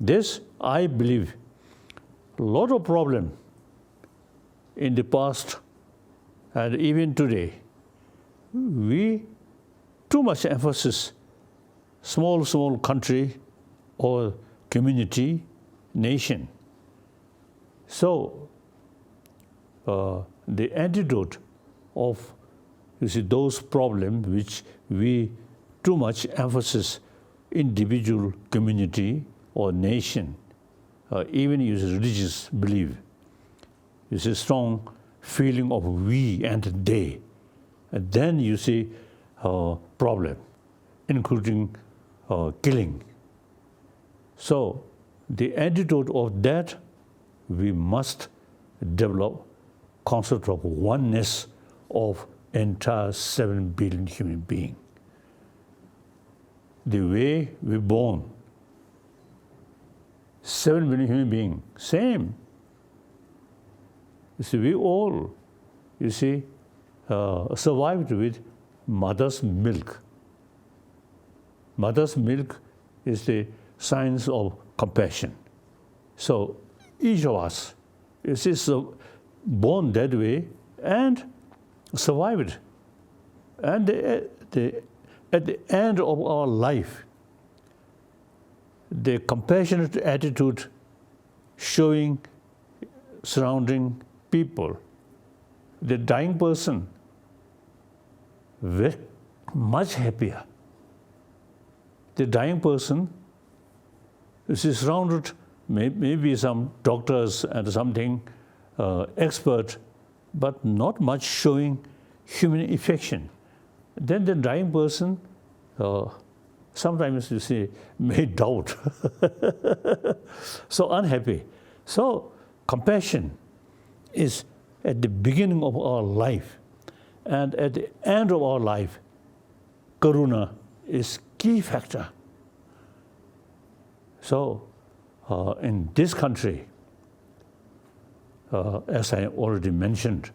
This, I believe, a lot of problem in the past and even today. We too much emphasis small country or community, nation. So the antidote of those problems which we too much emphasis individual, community or nation, even religious belief, is a strong feeling of we and they. And then you see problem, including killing. So the antidote of that, we must develop concept of oneness of entire 7 billion human beings. The way we're born, 7 billion human beings, same. You see, we all, survived with mother's milk. Mother's milk is the signs of compassion. So each of us is born that way and survived. And at the end of our life, the compassionate attitude showing surrounding people, the dying person, very much happier. The dying person is surrounded, maybe some doctors and something expert, but not much showing human affection. Then the dying person, sometimes may doubt, so unhappy. So compassion is at the beginning of our life, and at the end of our life, karuna is key factor. So in this country, as I already mentioned,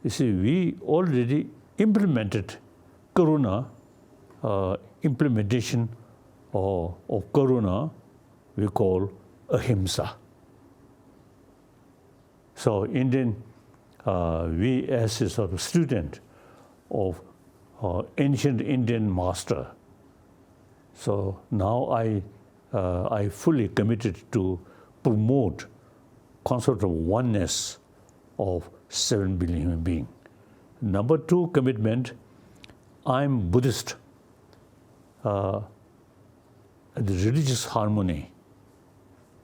we already implemented karuna, implementation of karuna we call ahimsa. So Indian, we as a sort of student of ancient Indian master. So now I fully committed to promote concept of oneness of 7 billion human beings. Number 2 commitment, I'm Buddhist. The religious harmony,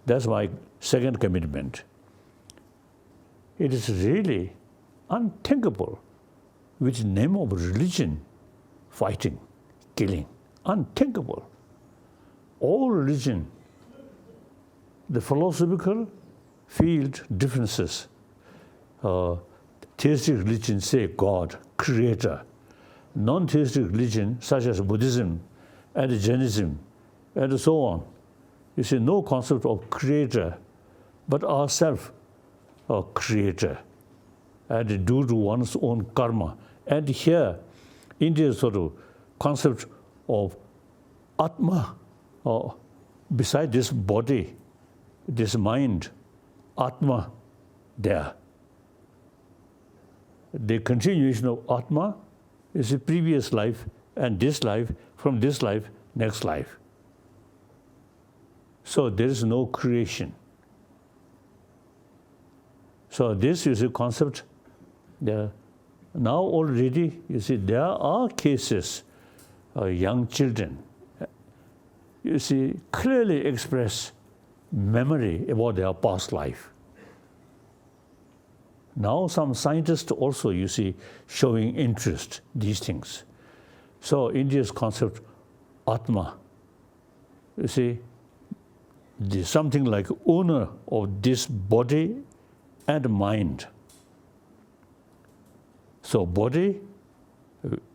that's my second commitment. It is really unthinkable with the name of religion, fighting, killing, unthinkable. All religion, the philosophical field differences. Theistic religion say God, creator. Non-theistic religion, such as Buddhism and Jainism, and so on, no concept of creator, but ourself a creator, and due to one's own karma. And here, India's sort of concept of Atma, beside this body, this mind, Atma, there. The continuation of Atma is a previous life and this life, from this life, next life. So there is no creation. So this is a concept. Now already, there are cases, young children, clearly express memory about their past life. Now some scientists also, showing interest, these things. So India's concept, Atma, something like owner of this body and mind. So body,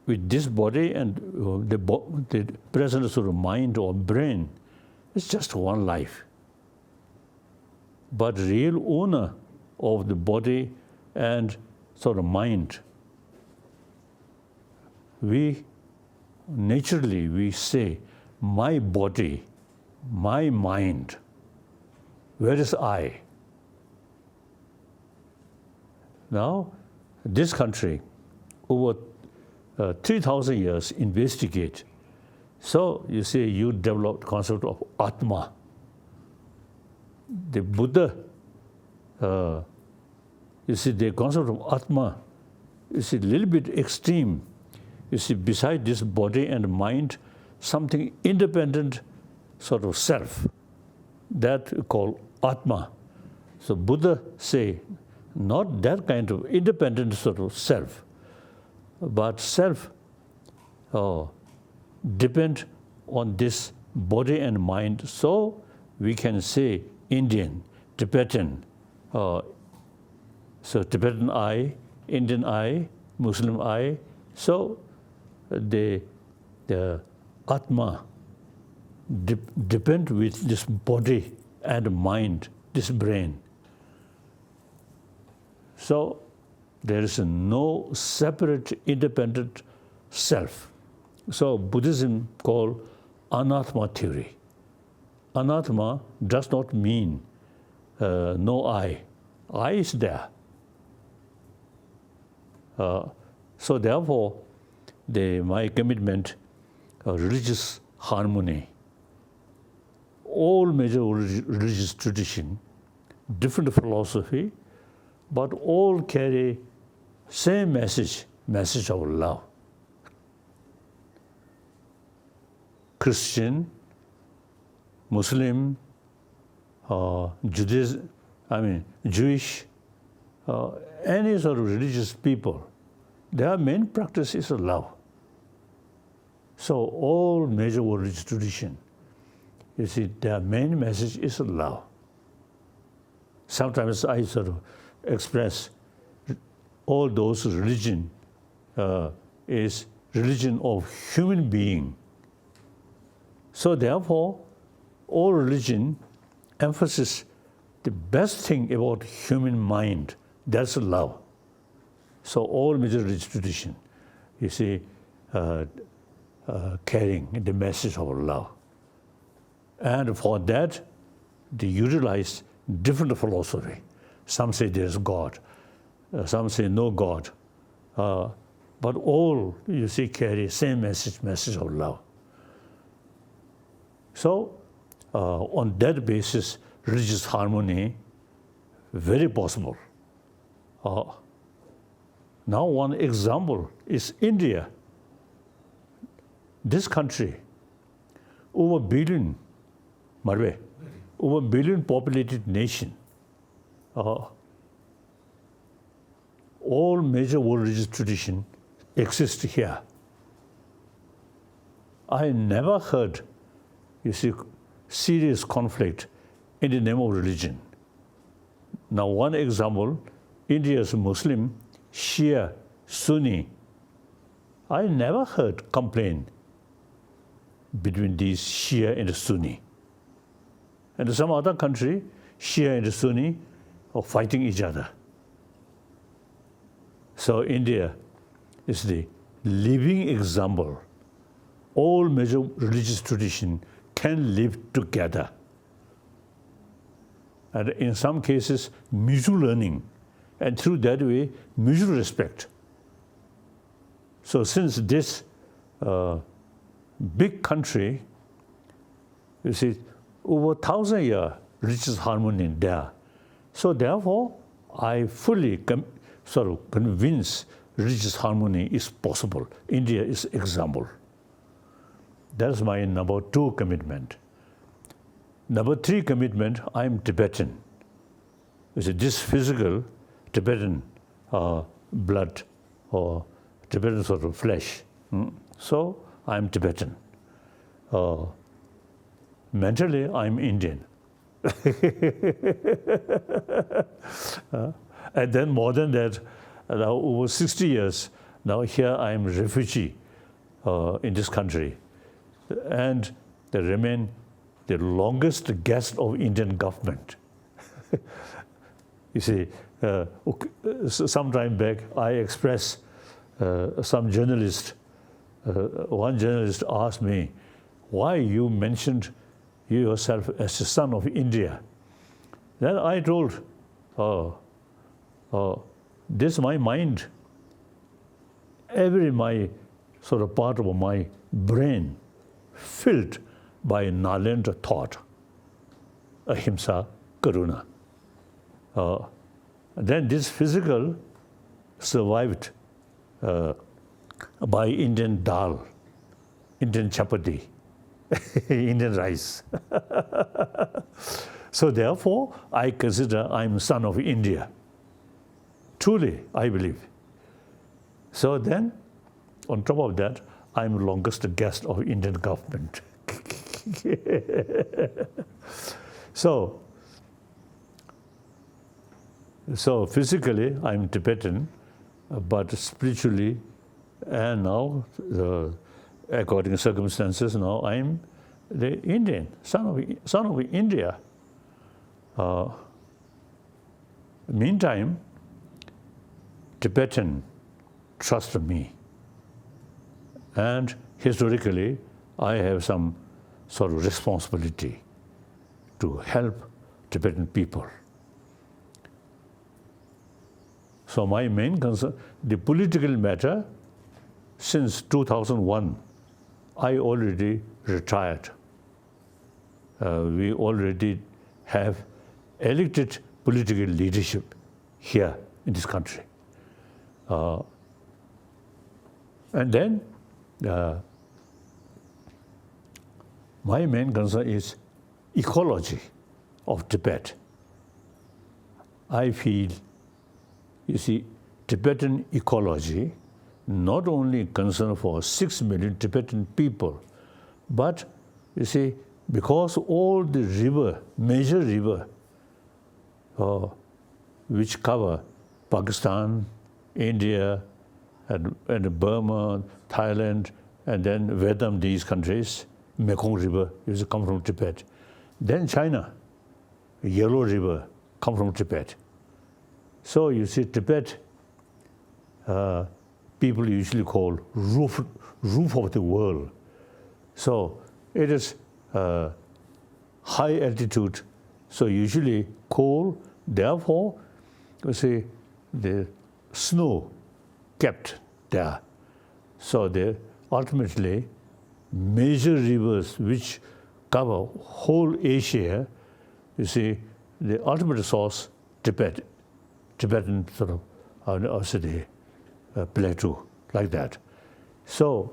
with this body and the present sort of mind or brain, it's just one life. But real owner of the body and sort of mind, we say, my body, my mind, Where is I? Now, this country, over 3,000 years, investigate. So, you see, you develop the concept of Atma. The Buddha, you see, the concept of Atma is a little bit extreme. You see, beside this body and mind, something independent sort of self, that we call Atma. So Buddha say, not that kind of independent sort of self, but self depend on this body and mind. So we can say Indian, Tibetan, so Tibetan I, Indian I, Muslim I. So the Atma depend with this body and mind, this brain. So there is no separate, independent self. So Buddhism called Anatma theory. Anatma does not mean no I. I is there. So therefore, my commitment, religious harmony, all major religious tradition, different philosophy, but all carry same message of love. Christian, Muslim, Judaism, Jewish, any sort of religious people, their main practice is love. So all major religious tradition, you see, their main message is love. Sometimes I sort of express all those religion is religion of human being. So therefore, all religion emphasizes the best thing about human mind, that's love. So all major religious tradition, you see, carrying the message of love. And for that, they utilize different philosophy. Some say there's God, some say no God, but all, you see, carry same message of love. So on that basis, religious harmony, very possible. Now one example is India. This country, over billion populated nation. All major world religious tradition exist here. I never heard, you see, serious conflict in the name of religion. Now one example, India's Muslim, Shia, Sunni. I never heard complaint between these Shia and Sunni. And some other country, Shia and Sunni are fighting each other. So India is the living example. All major religious traditions can live together. And in some cases, mutual learning. And through that way, mutual respect. So since this big country, you see, over 1,000 years, religious harmony there. So therefore, I fully convinced religious harmony is possible. India is example. That's my number 2 commitment. Number 3 commitment, I'm Tibetan. You see, this physical Tibetan blood or Tibetan sort of flesh. So I'm Tibetan. Mentally, I'm Indian. And then more than that, now over 60 years, now here I am a refugee in this country. And they remain the longest guest of Indian government. You see, some time back, I expressed some journalist, one journalist asked me, why you mentioned yourself as a son of India? Then I told, this my mind, every my sort of part of my brain filled by Nalendra thought, ahimsa, karuna. Then this physical survived by Indian dal, Indian chapati, Indian rice. So therefore, I consider I'm son of India. Truly, I believe. So then, on top of that, I'm longest guest of Indian government. So physically, I'm Tibetan, but spiritually, and now, according to circumstances, now I'm the Indian, son of India. Meantime, Tibetan trust me. And historically, I have some sort of responsibility to help Tibetan people. So my main concern, the political matter, since 2001, I already retired. We already have elected political leadership here in this country. And then my main concern is ecology of Tibet. I feel, you see, Tibetan ecology not only concern for 6 million Tibetan people, but you see, because all the river, major river, which cover Pakistan, India, and Burma, Thailand, and then Vietnam, these countries, Mekong River used to come from Tibet. Then China, Yellow River, come from Tibet. So you see, Tibet, people usually call roof of the world. So it is high altitude, so usually cold. Therefore, you see, the snow kept there. So they ultimately major rivers which cover whole Asia, you see, the ultimate source, Tibetan sort of also the plateau, like that. So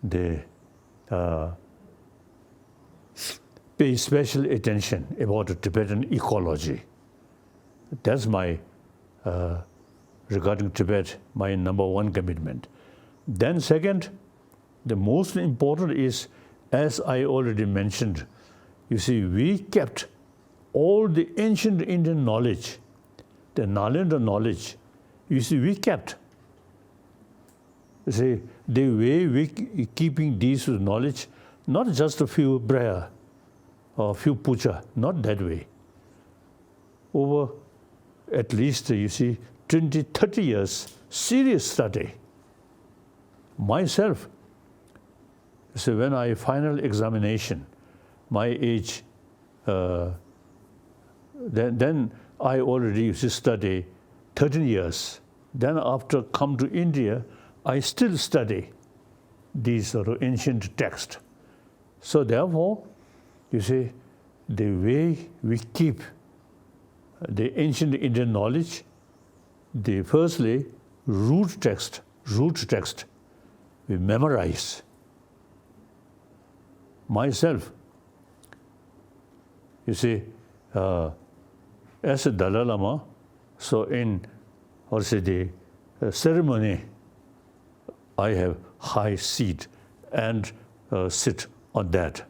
they pay special attention about the Tibetan ecology. That's my, regarding Tibet, my #1 commitment. Then second, the most important is, as I already mentioned, you see, we kept all the ancient Indian knowledge, the Nalanda knowledge, you see, we kept. You see, the way we keeping these knowledge, not just a few prayer or few puja, not that way. Over at least, you see, 20, 30 years, serious study. Myself, so when I final examination, my age, then I already used to study 13 years. Then after come to India, I still study these sort of ancient texts. So therefore, you see, the way we keep the ancient Indian knowledge, the firstly, root text, we memorize. Myself, you see, as a Dalai-Lama, so in, or say the ceremony, I have high seat and sit on that.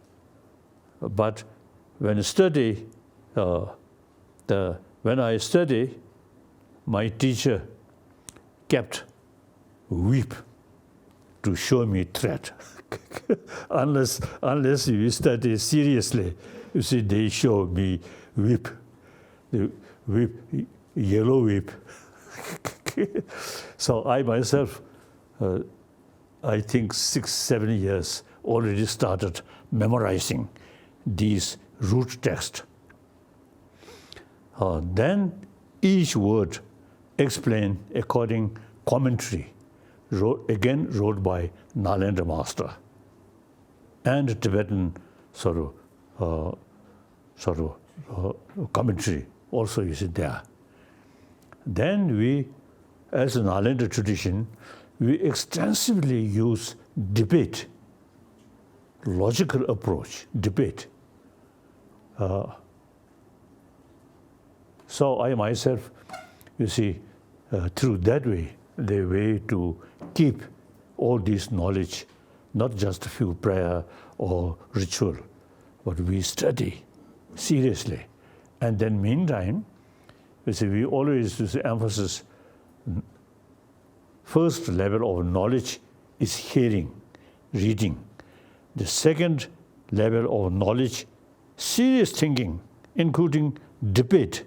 But when I study, my teacher kept weep to show me threat. unless you study seriously, you see, they show me weep, yellow weep. So I myself, I think 6-7 years already started memorizing these root texts. Then each word explained according commentary, wrote by Nalendra Master, and Tibetan commentary also is there. Then we, as an Nalendra tradition, we extensively use debate, logical approach, debate. So I myself, you see, through that way, the way to keep all this knowledge, not just a few prayer or ritual, but we study seriously. And then meantime, you see, we always use the emphasis, first level of knowledge is hearing, reading. The second level of knowledge, serious thinking, including debate.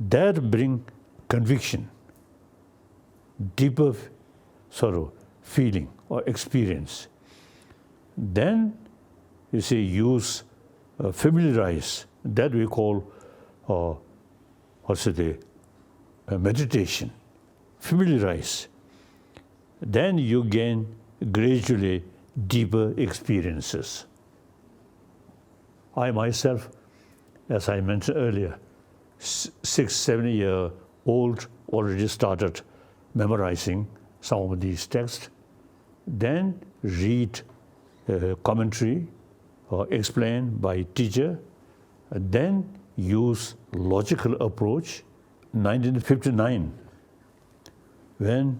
That bring conviction, deeper feeling or experience. Then, you see, use, familiarize, that we call meditation, familiarize. Then you gain gradually deeper experiences. I myself, as I mentioned earlier, 6-7 year old already started memorizing some of these texts, then read commentary explained by teacher, then use logical approach. 1959, when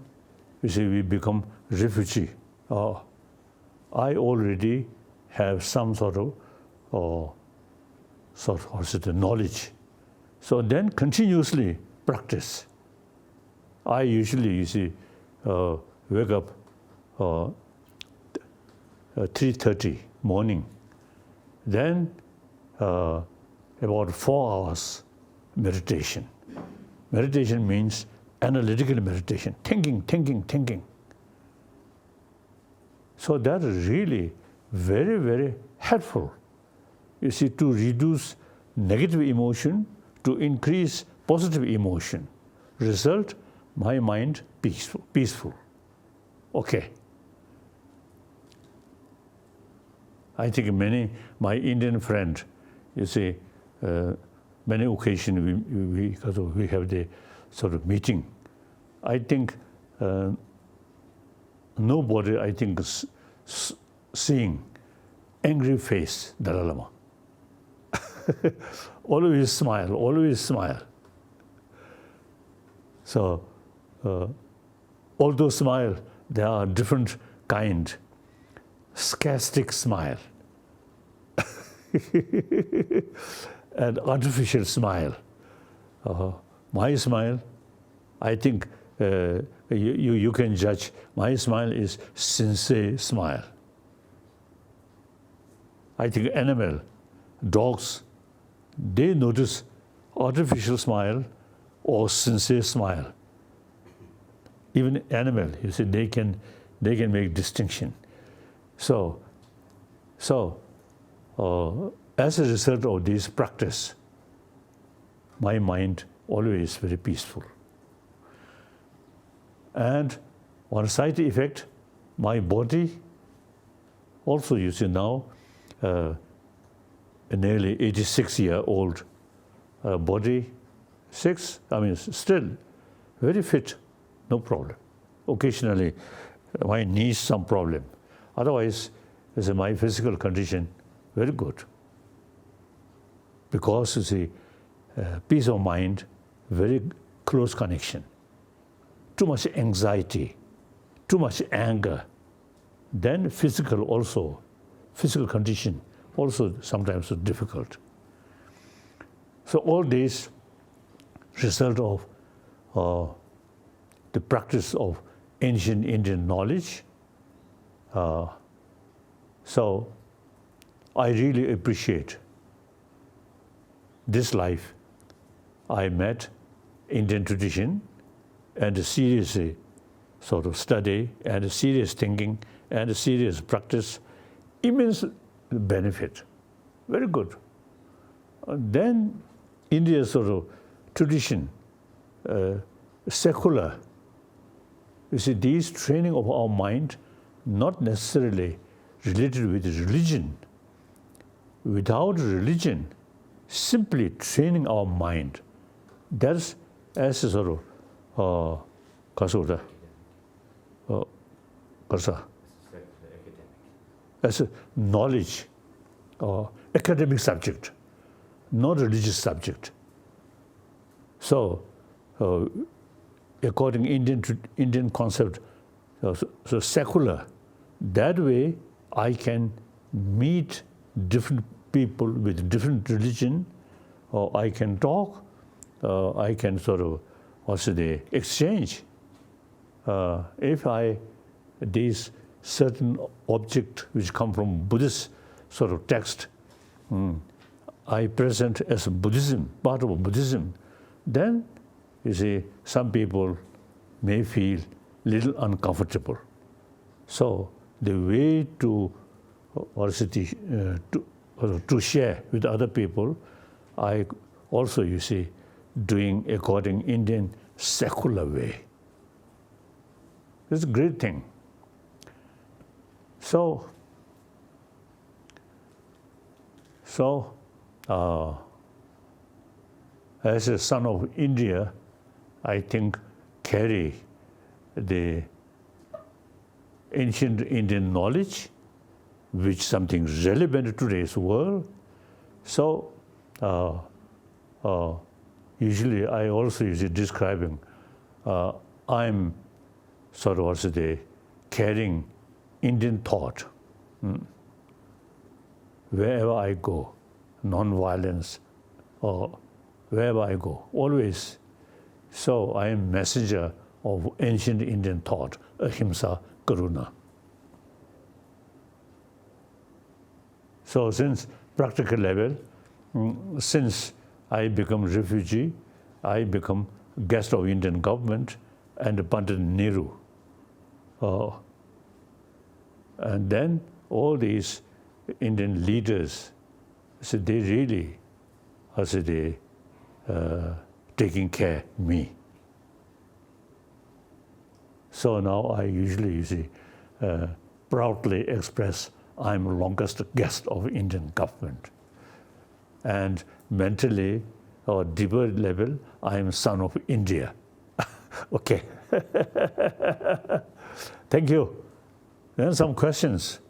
you see we become refugee, I already have some sort of knowledge. So then continuously practice. I usually, you see, wake up 3:30 morning. Then about 4 hours meditation. Meditation means analytical meditation, thinking. So that is really very, very helpful. You see, to reduce negative emotion, to increase positive emotion. Result, my mind peaceful. Okay. I think my Indian friend, you see, many occasions we have the sort of meeting. I think nobody, I think, is seeing angry face Dalai Lama. Always smile. So, although smile, there are different kind. Sarcastic smile and artificial smile. My smile, I think you can judge. My smile is sincere smile. I think animal, dogs, they notice artificial smile or sincere smile. Even animal, you see, they can make distinction. So as a result of this practice, my mind always very peaceful. And one side effect, my body also, you see now, a nearly 86-year-old body, still very fit, no problem. Occasionally, my knees some problem. Otherwise, my physical condition very good. Because you see, peace of mind, very close connection. Too much anxiety, too much anger, then physical condition also sometimes difficult. So all these result of the practice of ancient Indian knowledge. So I really appreciate this life. I met Indian tradition and seriously sort of study and serious thinking and serious practice, immense benefit, very good. Then India's sort of tradition, secular. You see, these training of our mind, not necessarily related with religion. Without religion, simply training our mind. That's as a sort of as a knowledge, academic subject, not religious subject. So, according Indian concept, so secular. That way, I can meet different people with different religion, or I can talk, I can sort of also the exchange. If these certain object which come from Buddhist sort of text, I present as Buddhism, part of Buddhism, then you see some people may feel little uncomfortable. So the way to share with other people, I also, you see, doing according Indian secular way. It's a great thing. So as a son of India, I think carry the ancient Indian knowledge, which something relevant to today's world. So usually I also use it describing I'm sort of also the carrying Indian thought wherever I go, non-violence, or wherever I go, always. So I am messenger of ancient Indian thought, ahimsa, karuna. So since practical level, since I become refugee, I become guest of Indian government and Pandit Nehru. And then all these Indian leaders, so they really, taking care of me. So now I usually, you see, proudly express I'm longest guest of Indian government. And mentally, or deeper level, I am son of India. Okay. Thank you. Then some questions.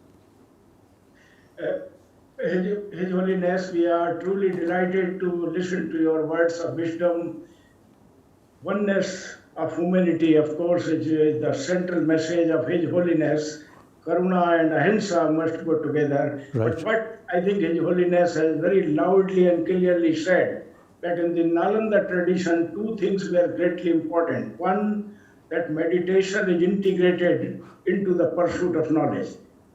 His Holiness, we are truly delighted to listen to your words of wisdom. Oneness of humanity, of course, is the central message of His Holiness. Karuna and ahimsa must go together. Right. But what I think His Holiness has very loudly and clearly said, that in the Nalanda tradition, two things were greatly important. One, that meditation is integrated into the pursuit of knowledge.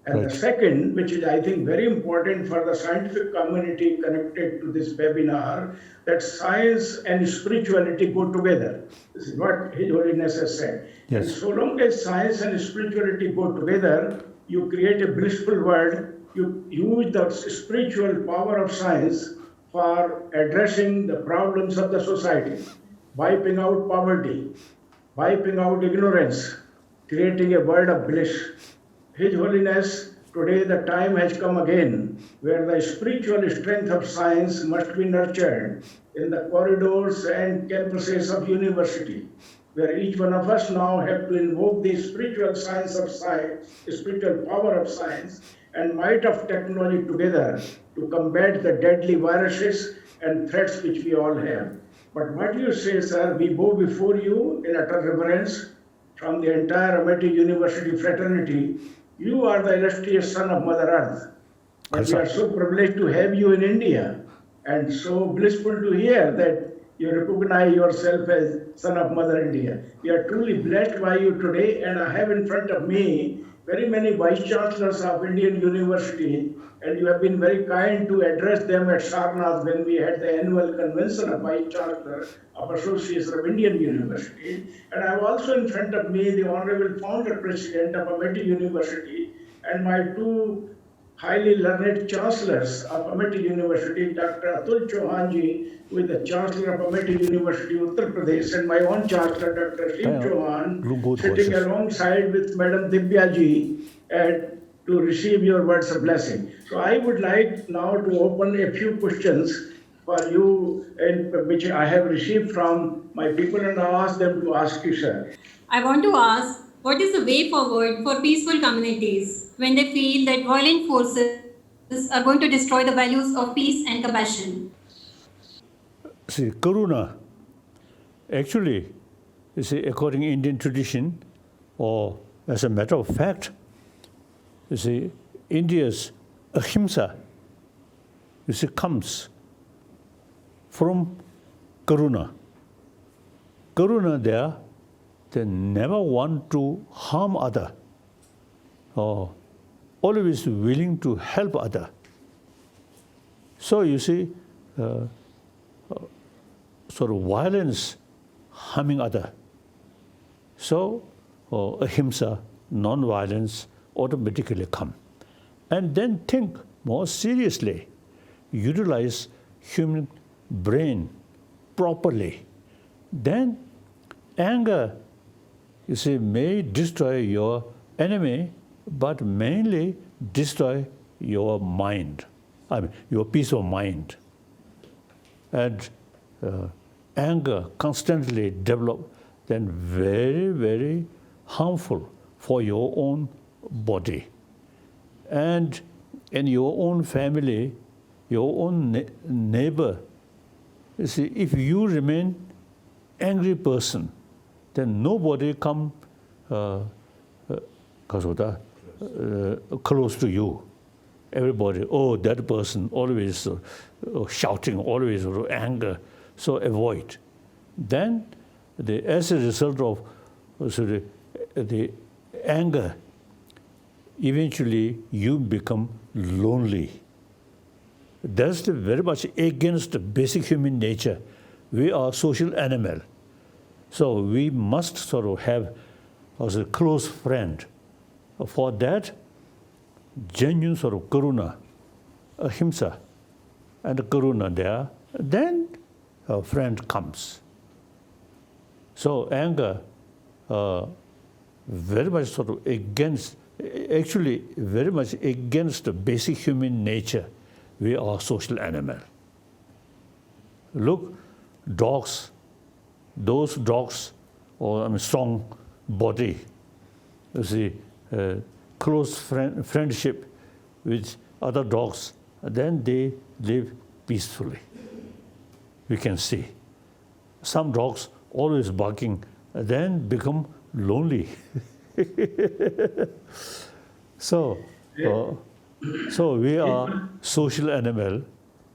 And Right. the second, which is I think very important for the scientific community connected to this webinar, that science and spirituality go together. This is what His Holiness has said. Yes. And so long as science and spirituality go together, you create a blissful world. You use the spiritual power of science for addressing the problems of the society, wiping out poverty, wiping out ignorance, creating a world of bliss. His Holiness, today the time has come again where the spiritual strength of science must be nurtured in the corridors and campuses of university, where each one of us now have to invoke the spiritual science of science, spiritual power of science, and might of technology together to combat the deadly viruses and threats which we all have. But what you say, sir, we bow before you in utter reverence from the entire Amity University fraternity. You are the illustrious son of Mother Earth. But we are so privileged to have you in India, and so blissful to hear that you recognize yourself as son of Mother India. We are truly blessed by you today, and I have in front of me very many vice chancellors of Indian University, and you have been very kind to address them at Sarnath when we had the annual convention of vice chancellors of Association of Indian University. And I have also in front of me the Honorable Founder President of Amity University and my two highly learned chancellors of Amity University, Dr. Atul Chauhan ji, who is the chancellor of Amity University, Uttar Pradesh, and my own chancellor, Dr. Shiv Chauhan, sitting alongside with Madam Divya ji, and to receive your words of blessing. So I would like now to open a few questions for you, which I have received from my people, and I ask them to ask you, sir. I want to ask, what is the way forward for peaceful communities when they feel that violent forces are going to destroy the values of peace and compassion? See, Karuna, actually, you see, according to Indian tradition, or as a matter of fact, you see, India's ahimsa, you see, comes from Karuna. Karuna there, they never want to harm other, or always willing to help other. So you see, sort of violence harming other. So ahimsa, non-violence automatically come. And then think more seriously, utilize human brain properly. Then anger, you see, may destroy your enemy, but mainly destroy your mind, I mean, your peace of mind. And anger constantly develop, then very, very harmful for your own body. And in your own family, your own neighbor, you see, if you remain angry person, then nobody come close to you. Everybody, oh, that person always shouting, always anger, so avoid. Then, as a result of the anger, eventually you become lonely. That's very much against the basic human nature. We are social animal. So we must sort of have as a close friend. For that, genuine sort of karuna, ahimsa, and karuna there, then a friend comes. So anger, very much sort of against, actually very much against the basic human nature. We are social animal. Look, dogs, those dogs, or strong body, you see, close friendship with other dogs, then they live peacefully. We can see. Some dogs always barking, then become lonely. So we are social animal.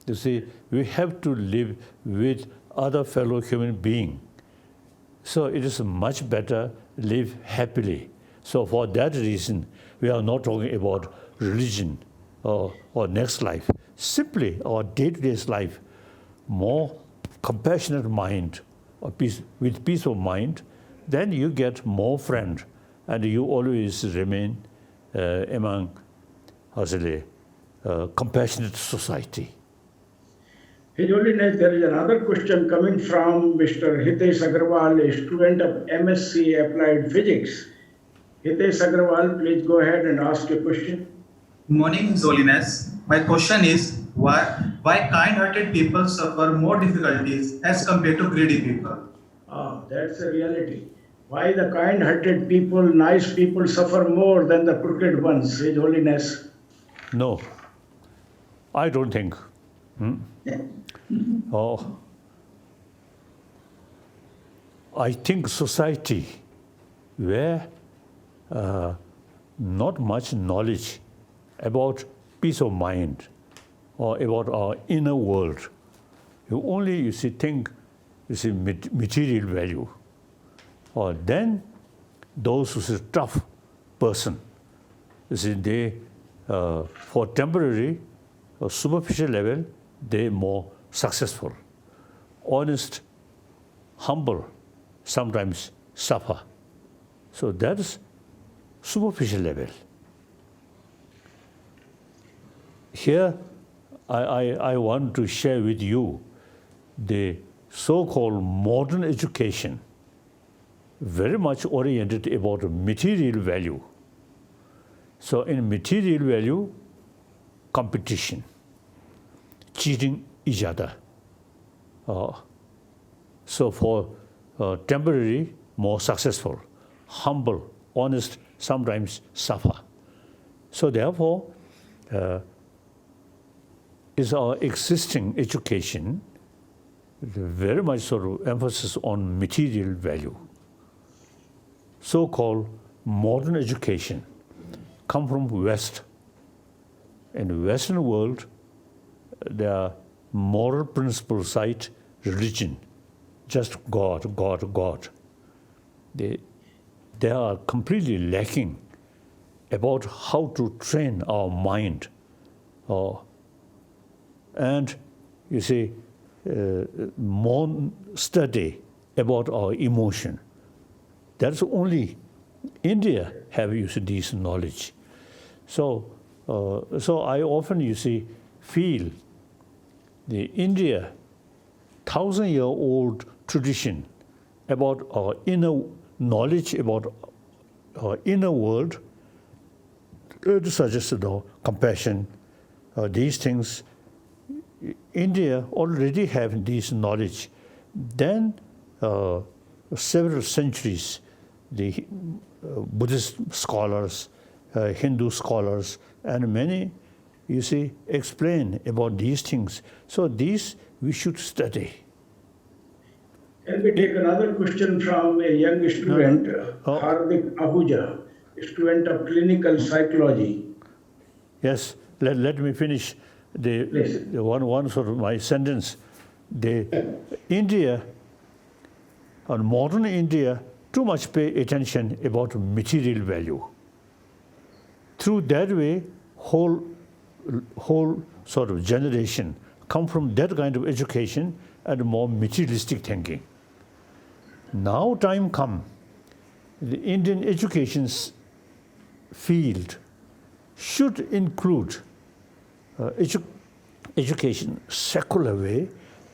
You see, we have to live with other fellow human being. So it is much better live happily. So for that reason, we are not talking about religion or next life. Simply our day-to-day life, more compassionate mind, or with peace of mind, then you get more friend, and you always remain among, compassionate society. His Holiness, there is another question coming from Mr. Hitesh Agarwal, a student of MSc Applied Physics. Hitesh Agarwal, please go ahead and ask your question. Good morning, His Holiness. My question is, why kind-hearted people suffer more difficulties as compared to greedy people? That's a reality. Why the kind-hearted people, nice people suffer more than the crooked ones, His Holiness? No, I don't think. I think society where not much knowledge about peace of mind or about our inner world. You only think material value. Or then those who are tough person, they for temporary or superficial level, they more successful. Honest, humble, sometimes suffer. So that is superficial level. here I want to share with you the so-called modern education, very much oriented about material value. So in material value, competition, cheating each other. So for temporary, more successful, humble, honest, sometimes suffer. So therefore, is our existing education very much sort of emphasis on material value. So-called modern education come from West. In the Western world, there are moral principles side religion, just God, God, God. They are completely lacking about how to train our mind. And you see, more study about our emotion. That's only India have used this knowledge. So I often, feel the India 1,000-year-old tradition about our inner knowledge about our inner world, such as compassion, these things. India already have this knowledge. Then several centuries, the Buddhist scholars, Hindu scholars, and many, explain about these things. So these we should study. Can we take another question from a young student, Hardik Ahuja, student of clinical psychology? Yes, let me finish the one sort of my sentence. The India, and modern India, too much pay attention about material value. Through that way, whole sort of generation come from that kind of education and more materialistic thinking. Now time come, the Indian education field should include education, secular way,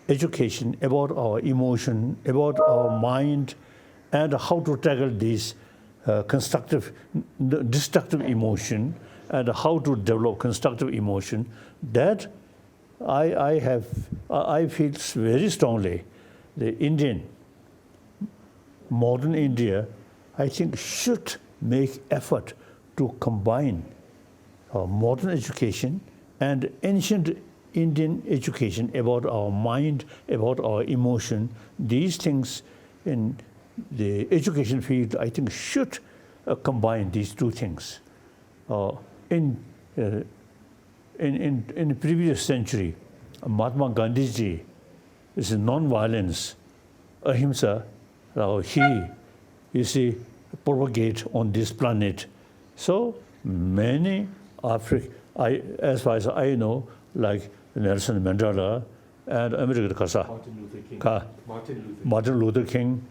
education about our emotion, about our mind, and how to tackle these destructive emotion, and how to develop constructive emotion. That I feel very strongly the Indian, modern India, I think should make effort to combine modern education and ancient Indian education about our mind, about our emotion. These things in the education field, I think, should combine these two things. In the previous century, Mahatma Gandhi ji is non-violence, ahimsa. He, propagate on this planet. So many as far as I know, like Nelson Mandela and America Kasa, Martin Luther King,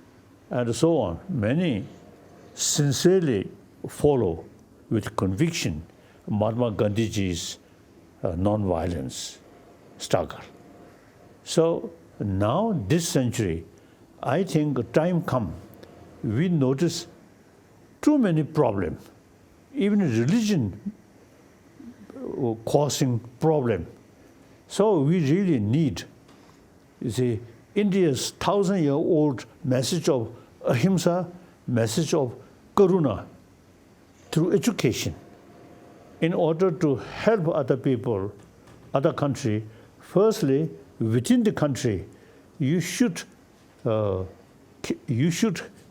and so on. Many sincerely follow with conviction Mahatma Gandhiji's non-violence struggle. So now this century, I think time come, we notice too many problems, even religion causing problem. So we really need, India's 1,000-year-old message of ahimsa, message of karuna through education in order to help other people, other country. Firstly, within the country, you should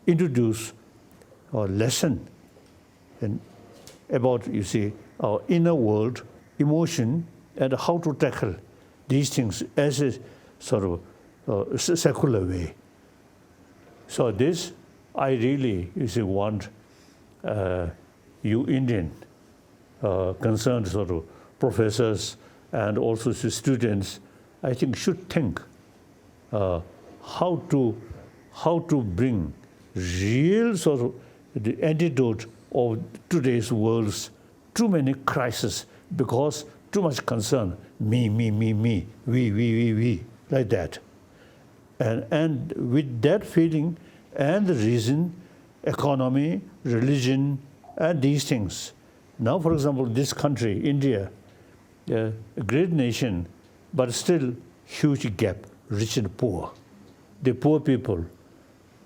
introduce a lesson about, our inner world, emotion, and how to tackle these things as a sort of secular way. So this, I really, want you Indian concerned sort of professors and also students, I think, should think how to bring real sort of the antidote of today's world's too many crises, because too much concern, me, we, like that. And with that feeling and the reason, economy, religion, and these things. Now, for example, this country, India, a great nation, but still huge gap, rich and poor. The poor people,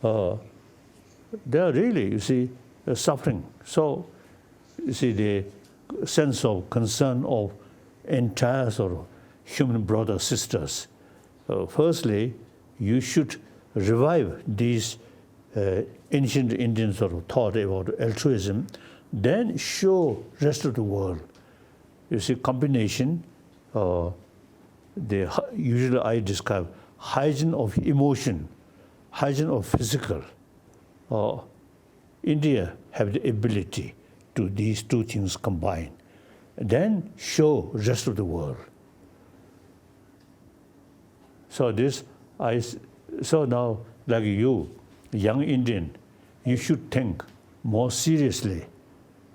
they are really, you see, suffering. So, you see, the sense of concern of entire sort of human brothers, sisters. Firstly, you should revive these ancient Indian sort of thought about altruism, then show rest of the world. You see, combination, usually I describe hygiene of emotion, hygiene of physical. India have the ability to these two things combine, then show rest of the world. So so now, like you, young Indian, you should think more seriously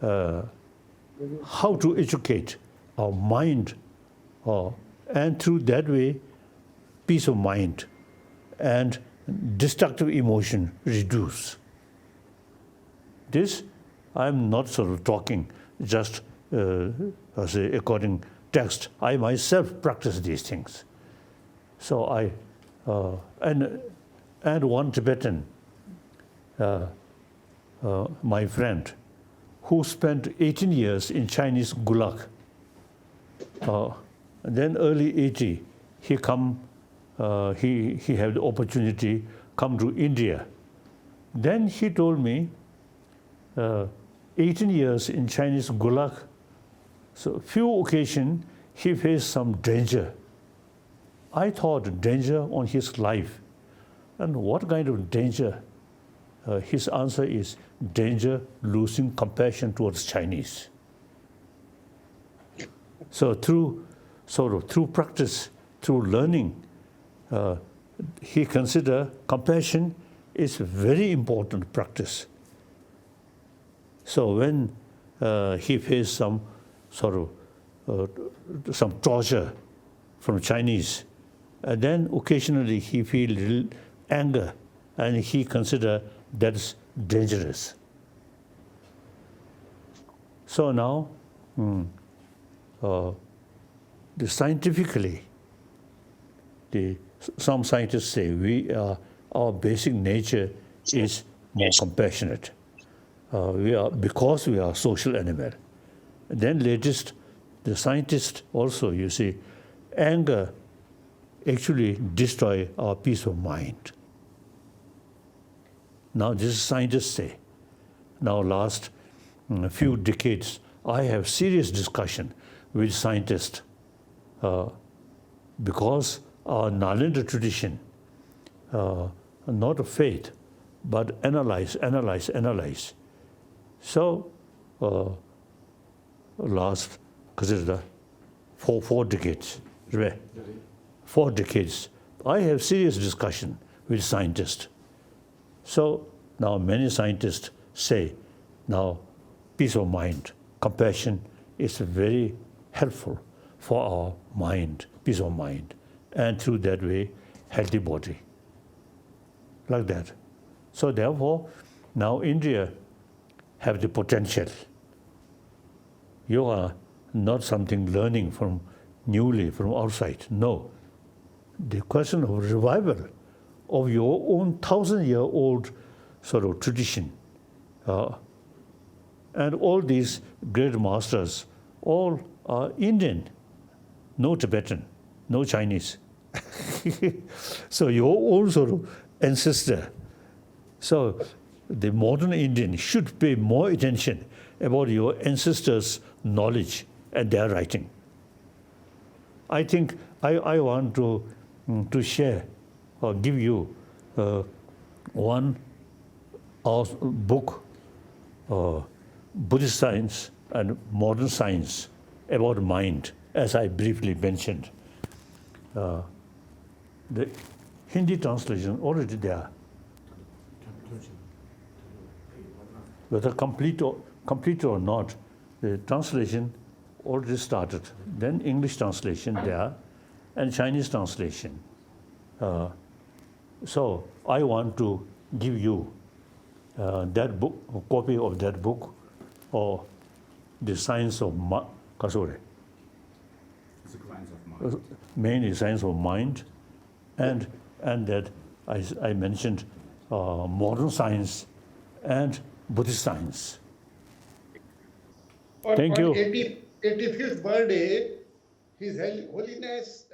how to educate our mind, and through that way, peace of mind and destructive emotion reduce. This, I'm not sort of talking just according text. I myself practice these things. So and one Tibetan, my friend, who spent 18 years in Chinese Gulag. Then early 80, he had the opportunity come to India. Then he told me, 18 years in Chinese Gulag, so few occasions he faced some danger. I thought danger on his life. And what kind of danger? His answer is danger losing compassion towards Chinese. So through practice, through learning, he considered compassion is a very important practice. So when he faced some sort of some torture from Chinese, then occasionally he feel little anger, and he consider that's dangerous. So now, scientifically, some scientists say our basic nature is more compassionate. Because we are social animal. Then latest, the scientists also, you see, anger actually destroy our peace of mind. Now this scientists say. Now last few decades, I have serious discussion with scientists because our Nalanda tradition, not a faith, but analyze. So last, consider 4 decades, right? 4 decades, I have serious discussion with scientists. So now many scientists say, now peace of mind, compassion is very helpful for our mind, peace of mind, and through that way, healthy body, like that. So therefore, now India have the potential. You are not something learning from newly from outside. No, the question of revival of your own 1,000-year-old sort of tradition, and all these great masters, all are Indian, no Tibetan, no Chinese. So your own sort of ancestor. So the modern Indian should pay more attention about your ancestors' knowledge and their writing. I think I want to share or give you one book, Buddhist science and modern science about mind, as I briefly mentioned. The Hindi translation already there. Whether complete or not, the translation already started. Then English translation there, and Chinese translation. So I want to give you that book, a copy of that book, or the science of mainly science of mind, and that I mentioned modern science and Buddhist science. Thank you. 85th birthday, His Holiness.